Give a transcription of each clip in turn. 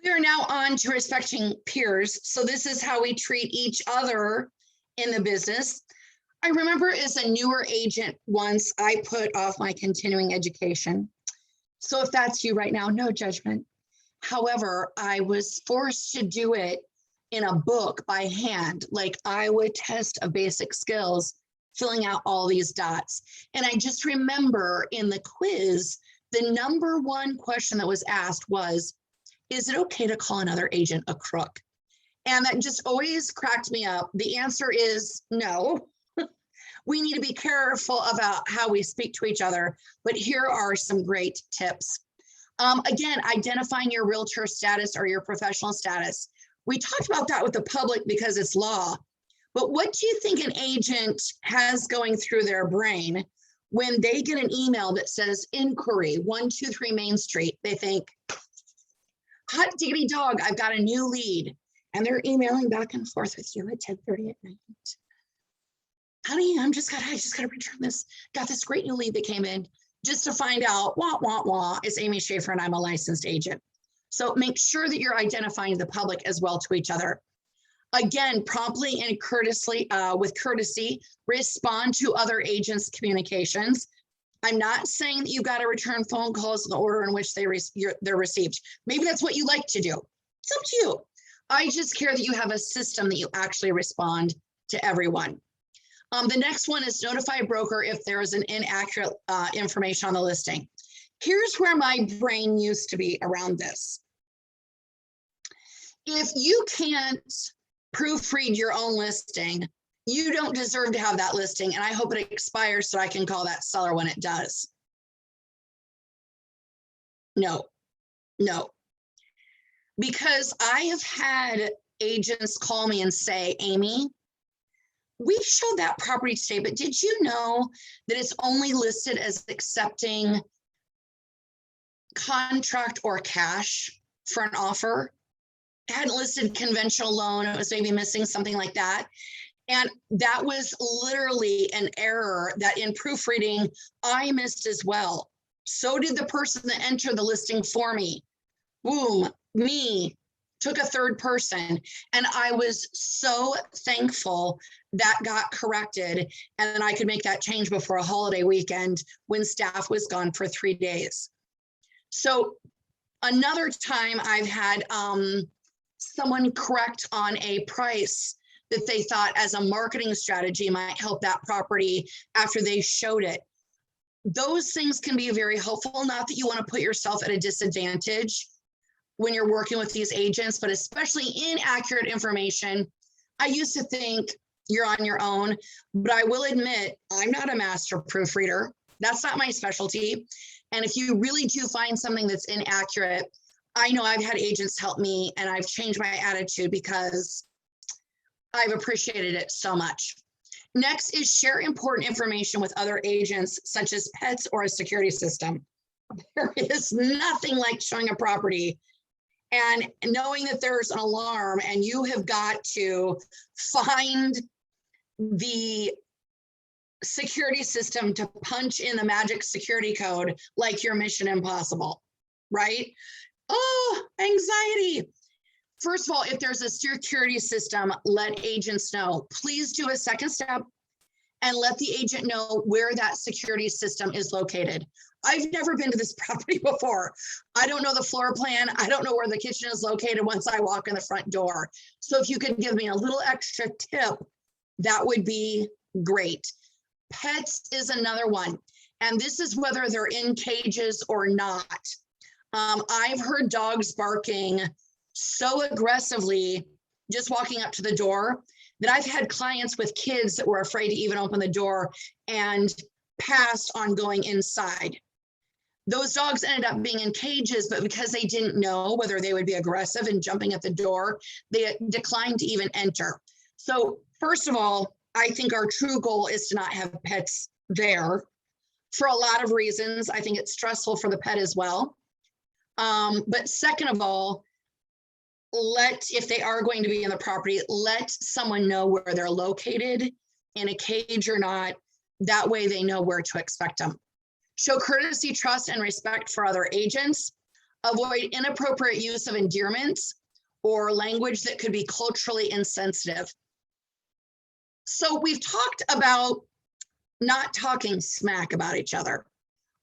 We are now on to respecting peers. So this is how we treat each other in the business. I remember as a newer agent once, I put off my continuing education. So if that's you right now, no judgment. However, I was forced to do it in a book by hand. Like I would test a basic skills, filling out all these dots. And I just remember in the quiz, the number one question that was asked was, is it okay to call another agent a crook? And that just always cracked me up. The answer is no. We need to be careful about how we speak to each other, but here are some great tips. Again, identifying your realtor status or your professional status. We talked about that with the public because it's law, but what do you think an agent has going through their brain when they get an email that says inquiry 123 Main Street? They think, hot diggity dog, I've got a new lead. And they're emailing back and forth with you at 10:30 at night. Honey, I just gotta return this. Got this great new lead that came in just to find out, wah, wah, wah, it's Amy Schaefer and I'm a licensed agent. So make sure that you're identifying the public as well to each other. Again, promptly and courteously, with courtesy, respond to other agents' communications. I'm not saying that you got to return phone calls in the order in which they're received. Maybe that's what you like to do. It's up to you. I just care that you have a system that you actually respond to everyone. The next one is notify a broker if there is an inaccurate information on the listing. Here's where my brain used to be around this. If you can't proofread your own listing, you don't deserve to have that listing, and I hope it expires so I can call that seller when it does. No. Because I have had agents call me and say, Amy, we showed that property today, but did you know that it's only listed as accepting contract or cash for an offer? It hadn't listed conventional loan. It was maybe missing something like that. And that was literally an error that in proofreading, I missed as well. So did the person that entered the listing for me. Boom, me, took a third person. And I was so thankful that got corrected and then I could make that change before a holiday weekend when staff was gone for 3 days. So another time I've had someone correct on a price that they thought as a marketing strategy might help that property after they showed it. Those things can be very helpful. Not that you want to put yourself at a disadvantage when you're working with these agents, but especially inaccurate information. I used to think you're on your own, but I will admit I'm not a master proofreader. That's not my specialty. And if you really do find something that's inaccurate, I know I've had agents help me and I've changed my attitude because I've appreciated it so much. Next is share important information with other agents, such as pets or a security system. There is nothing like showing a property and knowing that there's an alarm and you have got to find the security system to punch in the magic security code like your Mission Impossible, right? Oh, anxiety. First of all, if there's a security system, let agents know. Please do a second step and let the agent know where that security system is located. I've never been to this property before. I don't know the floor plan. I don't know where the kitchen is located once I walk in the front door. So if you could give me a little extra tip, that would be great. Pets is another one. And this is whether they're in cages or not. I've heard dogs barking so aggressively, just walking up to the door, that I've had clients with kids that were afraid to even open the door and passed on going inside. Those dogs ended up being in cages, but because they didn't know whether they would be aggressive and jumping at the door, they declined to even enter. So first of all, I think our true goal is to not have pets there for a lot of reasons. I think it's stressful for the pet as well. But second of all, if they are going to be in the property, let someone know where they're located, in a cage or not. That way they know where to expect them. Show courtesy, trust, and respect for other agents. Avoid inappropriate use of endearments or language that could be culturally insensitive. So we've talked about not talking smack about each other.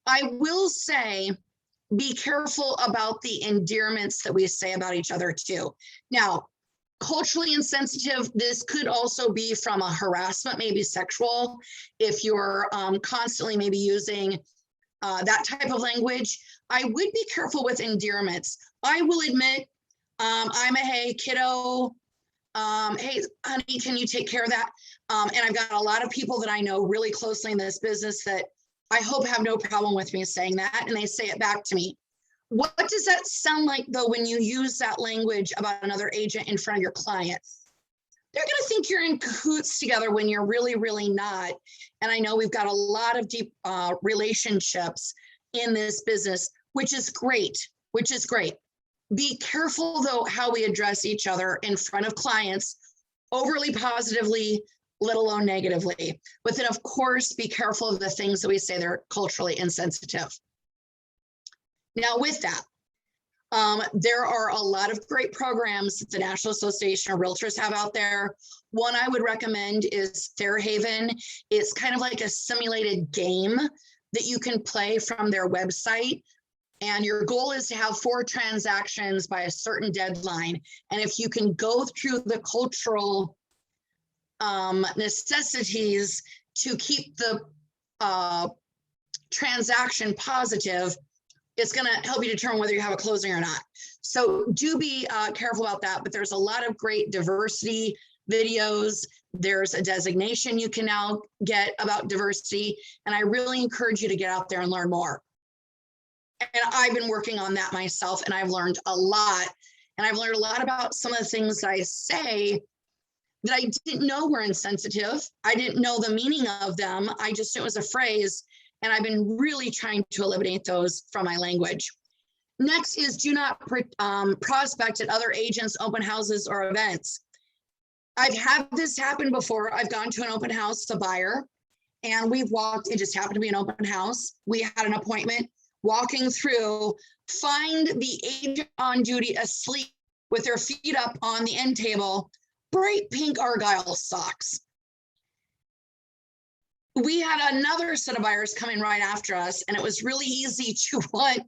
I will say, be careful about the endearments that we say about each other too. Now, culturally insensitive, this could also be from a harassment, maybe sexual, if you're constantly maybe using that type of language. I would be careful with endearments. I will admit, I'm a hey kiddo, hey honey, can you take care of that? And I've got a lot of people that I know really closely in this business that I hope have no problem with me saying that, and they say it back to me. What does that sound like though when you use that language about another agent in front of your clients? They're going to think you're in cahoots together when you're really, really not. And I know we've got a lot of deep relationships in this business, which is great, which is great. Be careful though how we address each other in front of clients, overly positively, let alone negatively. But then of course, be careful of the things that we say they're culturally insensitive. Now with that, there are a lot of great programs that the National Association of Realtors have out there. One I would recommend is Fairhaven. It's kind of like a simulated game that you can play from their website. And your goal is to have 4 transactions by a certain deadline. And if you can go through the cultural necessities to keep the transaction positive, it's going to help you determine whether you have a closing or not. So do be careful about that. But there's a lot of great diversity videos. There's a designation you can now get about diversity. And I really encourage you to get out there and learn more. And I've been working on that myself, and I've learned a lot. And I've learned a lot about some of the things that I say that I didn't know were insensitive. I didn't know the meaning of them. I just knew it was a phrase. And I've been really trying to eliminate those from my language. Next is do not prospect at other agents' open houses or events. I've had this happen before. I've gone to an open house, a buyer, and we've walked, it just happened to be an open house. We had an appointment, walking through, find the agent on duty asleep with their feet up on the end table, bright pink Argyle socks. We had another set of buyers come in right after us, and it was really easy to want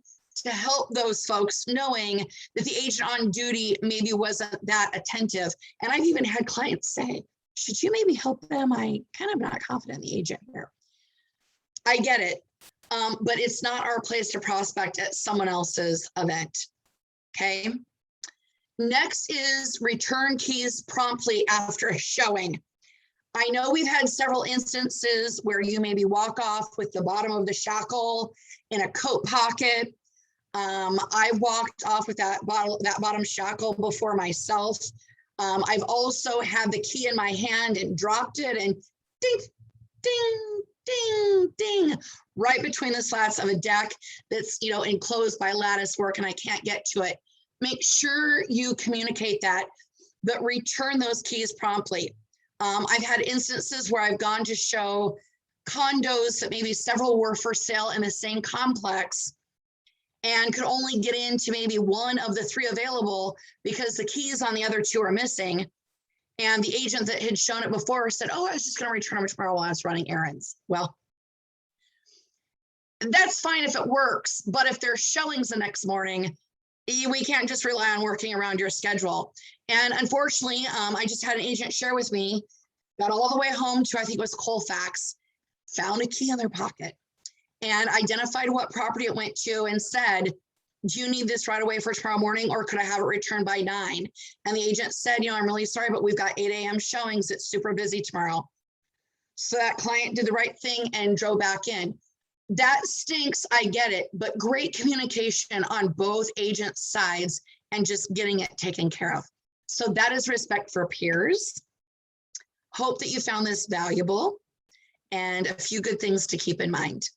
to help those folks, knowing that the agent on duty maybe wasn't that attentive. And I've even had clients say, should you maybe help them? I kind of not confident in the agent here. I get it, but it's not our place to prospect at someone else's event, okay? Next is return keys promptly after a showing. I know we've had several instances where you maybe walk off with the bottom of the shackle in a coat pocket. I've walked off with that bottom shackle before myself. I've also had the key in my hand and dropped it and ding, ding, ding, ding, right between the slats of a deck that's, enclosed by lattice work and I can't get to it. Make sure you communicate that, but return those keys promptly. I've had instances where I've gone to show condos that maybe several were for sale in the same complex and could only get into maybe one of the 3 available because the keys on the other 2 are missing. And the agent that had shown it before said, oh, I was just going to return them tomorrow while I was running errands. Well, that's fine if it works, but if there's showings the next morning, we can't just rely on working around your schedule. And unfortunately, I just had an agent share with me, got all the way home to, I think it was Colfax, found a key in their pocket and identified what property it went to and said, do you need this right away for tomorrow morning or could I have it returned by 9? And the agent said, I'm really sorry, but we've got 8 a.m. showings. It's super busy tomorrow. So that client did the right thing and drove back in. That stinks, I get it, but great communication on both agent sides and just getting it taken care of. So that is respect for peers. Hope that you found this valuable and a few good things to keep in mind.